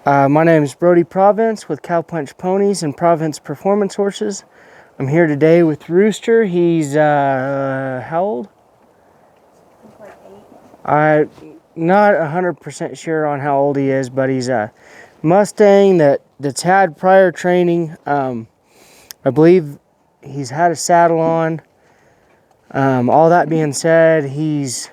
My name is Brody Province with CowPunch Ponies and Province Performance Horses. I'm here today with Rooster. He's how old? Like 8. I'm not 100% sure on how old he is, but he's a Mustang that's had prior training. I believe he's had a saddle on. All that being said, he's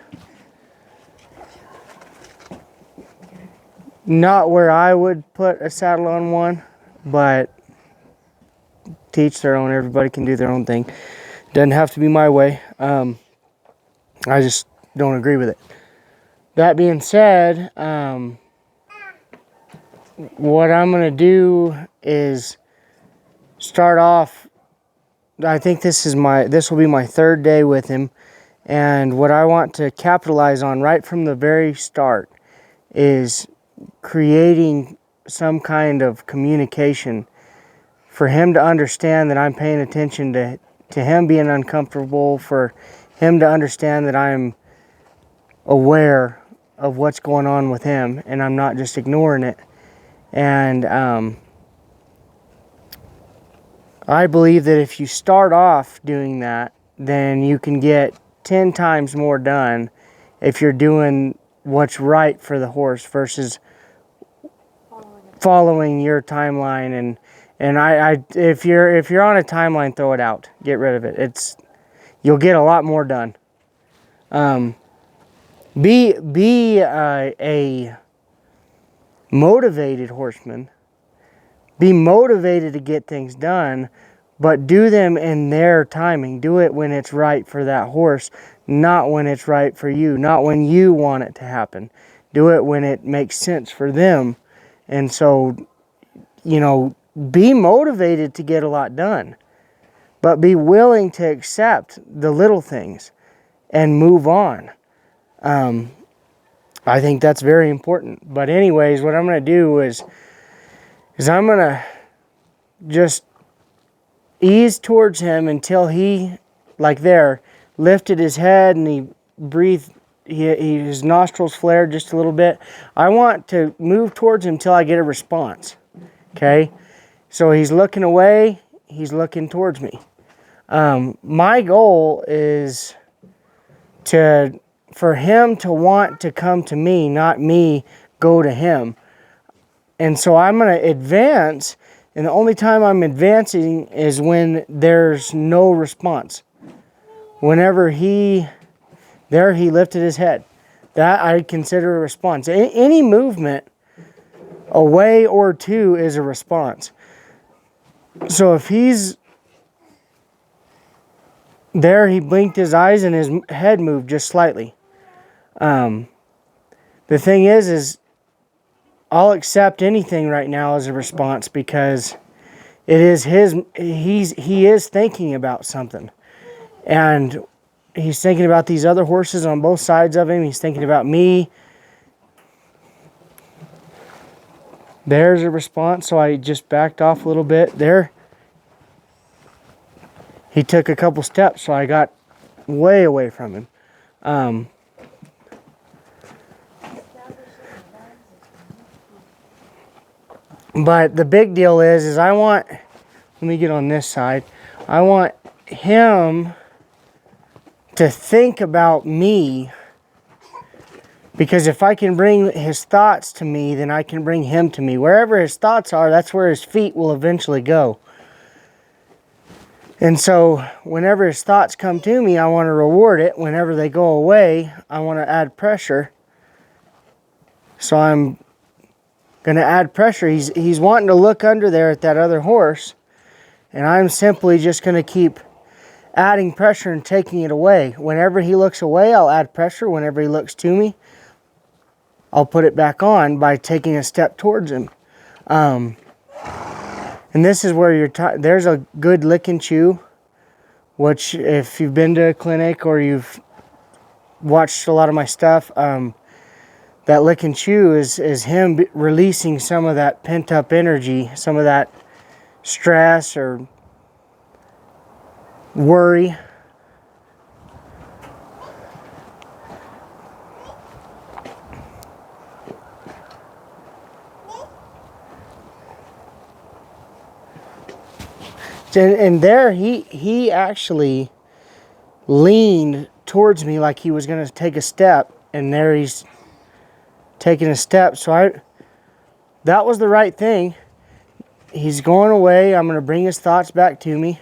not where I would put a saddle on one, but teach their own. Everybody can do their own thing. Doesn't have to be my way. I just don't agree with it. That being said, what I'm going to do is start off. I think this will be my third day with him. And what I want to capitalize on right from the very start is creating some kind of communication for him to understand that I'm paying attention to him being uncomfortable, for him to understand that I'm aware of what's going on with him and I'm not just ignoring it. And I believe that if you start off doing that, then you can get 10 times more done if you're doing what's right for the horse versus following your timeline. And if you're on a timeline, throw it out. Get rid of it. You'll get a lot more done. Be a motivated horseman. Be motivated to get things done, but do them in their timing. Do it when it's right for that horse, not when it's right for you, not when you want it to happen. Do it when it makes sense for them. And so, be motivated to get a lot done, but be willing to accept the little things and move on. I think that's very important. But anyways, what I'm going to do is I'm going to just ease towards him until he, like there, lifted his head and he breathed, his nostrils flared just a little bit. I want to move towards him until I get a response. Okay? So he's looking away, he's looking towards me. My goal is for him to want to come to me, not me go to him. And so I'm going to advance, and the only time I'm advancing is when there's no response. Whenever he lifted his head. That I consider a response. Any movement away or to is a response. So if he's there, he blinked his eyes and his head moved just slightly. The thing is I'll accept anything right now as a response because it is he is thinking about something. And he's thinking about these other horses on both sides of him. He's thinking about me. There's a response, so I just backed off a little bit. There. He took a couple steps, so I got way away from him. But the big deal is let me get on this side. I want him to think about me, because if I can bring his thoughts to me, then I can bring him to me. Wherever his thoughts are, that's where his feet will eventually go. And so whenever his thoughts come to me, I want to reward it. Whenever they go away, I want to add pressure. So I'm going to add pressure. He's wanting to look under there at that other horse, and I'm simply just going to keep adding pressure and taking it away. Whenever he looks away, I'll add pressure. Whenever he looks to me, I'll put it back on by taking a step towards him. And this is where there's a good lick and chew, which if you've been to a clinic or you've watched a lot of my stuff, that lick and chew is him releasing some of that pent up energy, some of that stress or worry. And there he actually leaned towards me like he was going to take a step, and there he's taking a step. So that was the right thing. He's going away. I'm going to bring his thoughts back to me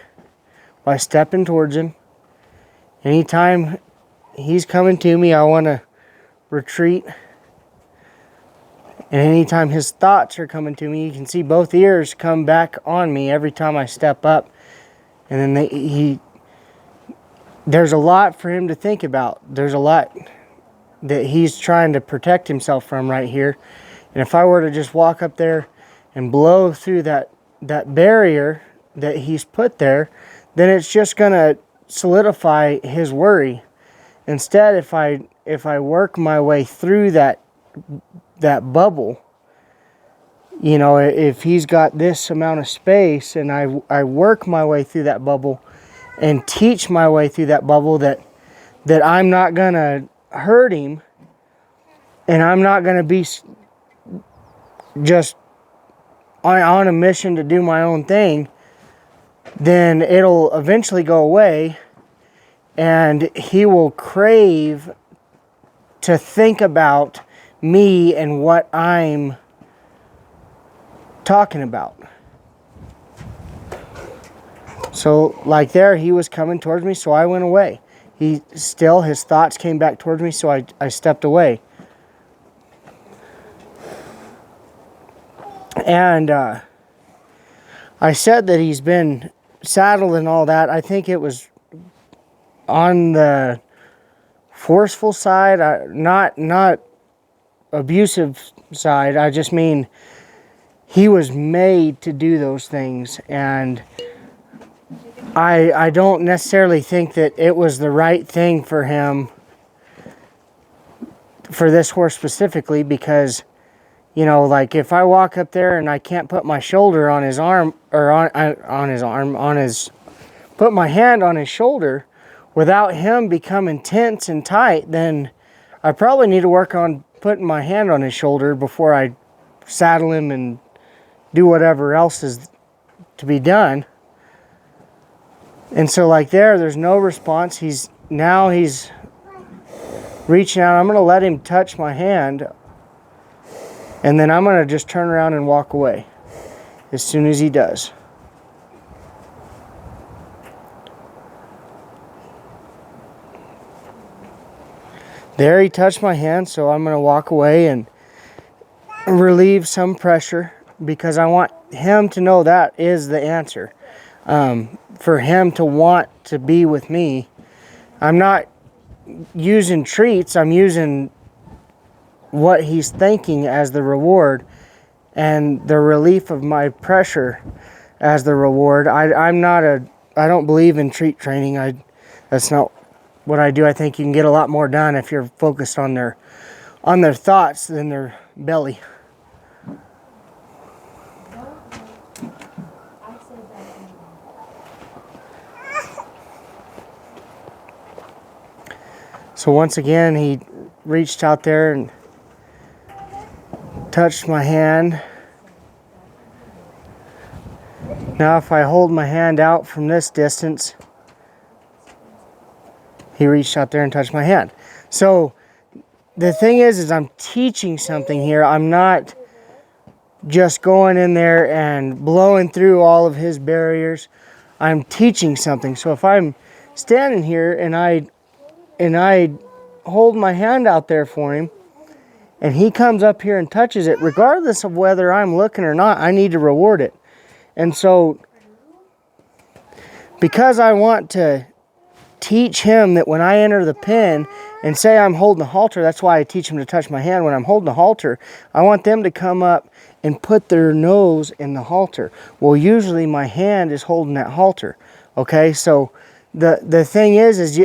by stepping towards him. Anytime he's coming to me, I want to retreat. And anytime his thoughts are coming to me, you can see both ears come back on me every time I step up. And then there's a lot for him to think about. There's a lot that he's trying to protect himself from right here. And if I were to just walk up there and blow through that barrier that he's put there, then it's just going to solidify his worry. Instead, if I work my way through that bubble, you know, if he's got this amount of space and I work my way through that bubble and teach my way through that bubble, that I'm not going to hurt him, and I'm not going to be just on a mission to do my own thing, then it'll eventually go away, and he will crave to think about me and what I'm talking about. So like there, he was coming towards me, so I went away. His thoughts came back towards me, so I stepped away. And I said that he's been saddled and all that. I think it was on the forceful side, not abusive side. I just mean he was made to do those things, and I don't necessarily think that it was the right thing for him, for this horse specifically, because, you know, like if I walk up there and I can't put my shoulder on his arm, or put my hand on his shoulder without him becoming tense and tight, then I probably need to work on putting my hand on his shoulder before I saddle him and do whatever else is to be done. And so like there's no response. He's reaching out. I'm going to let him touch my hand, and then I'm going to just turn around and walk away as soon as he does. There, he touched my hand, so I'm going to walk away and relieve some pressure, because I want him to know that is the answer. For him to want to be with me, I'm not using treats, I'm using what he's thinking as the reward, and the relief of my pressure as the reward. I don't believe in treat training. That's not what I do. I think you can get a lot more done if you're focused on their thoughts than their belly. So once again, he reached out there and touched my hand. Now if I hold my hand out from this distance, he reached out there and touched my hand. So the thing is I'm teaching something here. I'm not just going in there and blowing through all of his barriers. I'm teaching something. So if I'm standing here and I hold my hand out there for him, and he comes up here and touches it, regardless of whether I'm looking or not, I need to reward it. And so, because I want to teach him that when I enter the pen and say I'm holding the halter, that's why I teach him to touch my hand. When I'm holding the halter, I want them to come up and put their nose in the halter. Well, usually my hand is holding that halter. Okay, so the thing is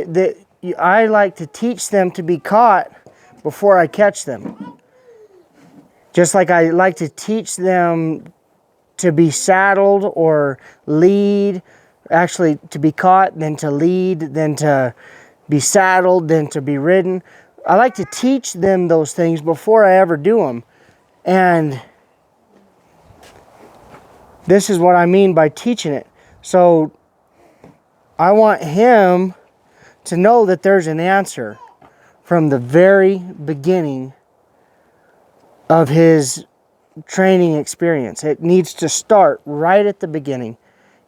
I like to teach them to be caught before I catch them. Just like I like to teach them to be saddled or lead, actually to be caught, then to lead, then to be saddled, then to be ridden. I like to teach them those things before I ever do them. And this is what I mean by teaching it. So I want him to know that there's an answer from the very beginning of his training experience. It needs to start right at the beginning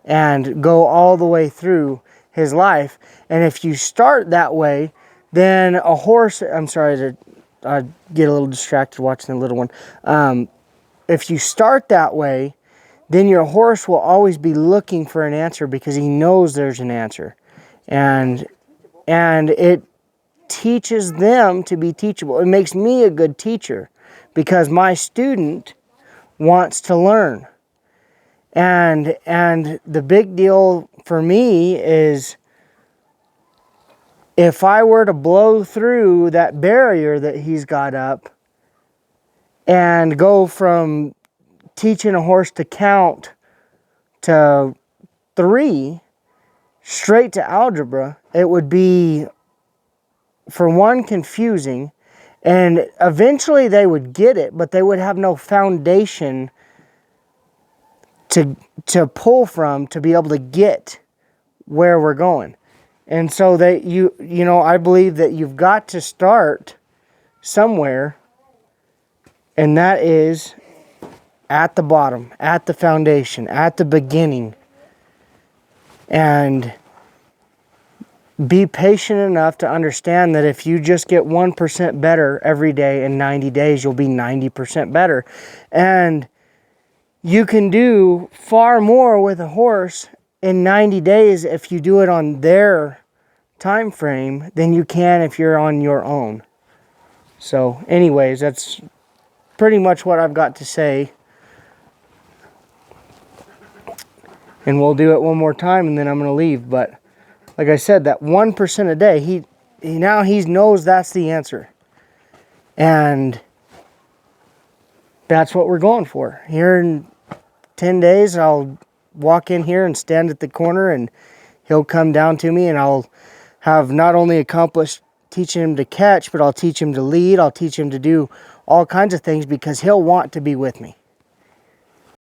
and go all the way through his life. And if you start that way, then a horse, I'm sorry I get a little distracted watching the little one. If you start that way, then your horse will always be looking for an answer because he knows there's an answer. And it teaches them to be teachable. It makes me a good teacher because my student wants to learn. And the big deal for me is if I were to blow through that barrier that he's got up and go from teaching a horse to count to 3 straight to algebra, it would be, for one, confusing, and eventually they would get it, but they would have no foundation to pull from to be able to get where we're going. And so you know, I believe that you've got to start somewhere, and that is at the bottom, at the foundation, at the beginning. And be patient enough to understand that if you just get 1% better every day, in 90 days, you'll be 90% better. And you can do far more with a horse in 90 days if you do it on their time frame than you can if you're on your own. So anyways, that's pretty much what I've got to say. And we'll do it one more time and then I'm going to leave. But like I said, that 1% a day, he now knows that's the answer. And that's what we're going for. Here in 10 days, I'll walk in here and stand at the corner and he'll come down to me and I'll have not only accomplished teaching him to catch, but I'll teach him to lead. I'll teach him to do all kinds of things because he'll want to be with me.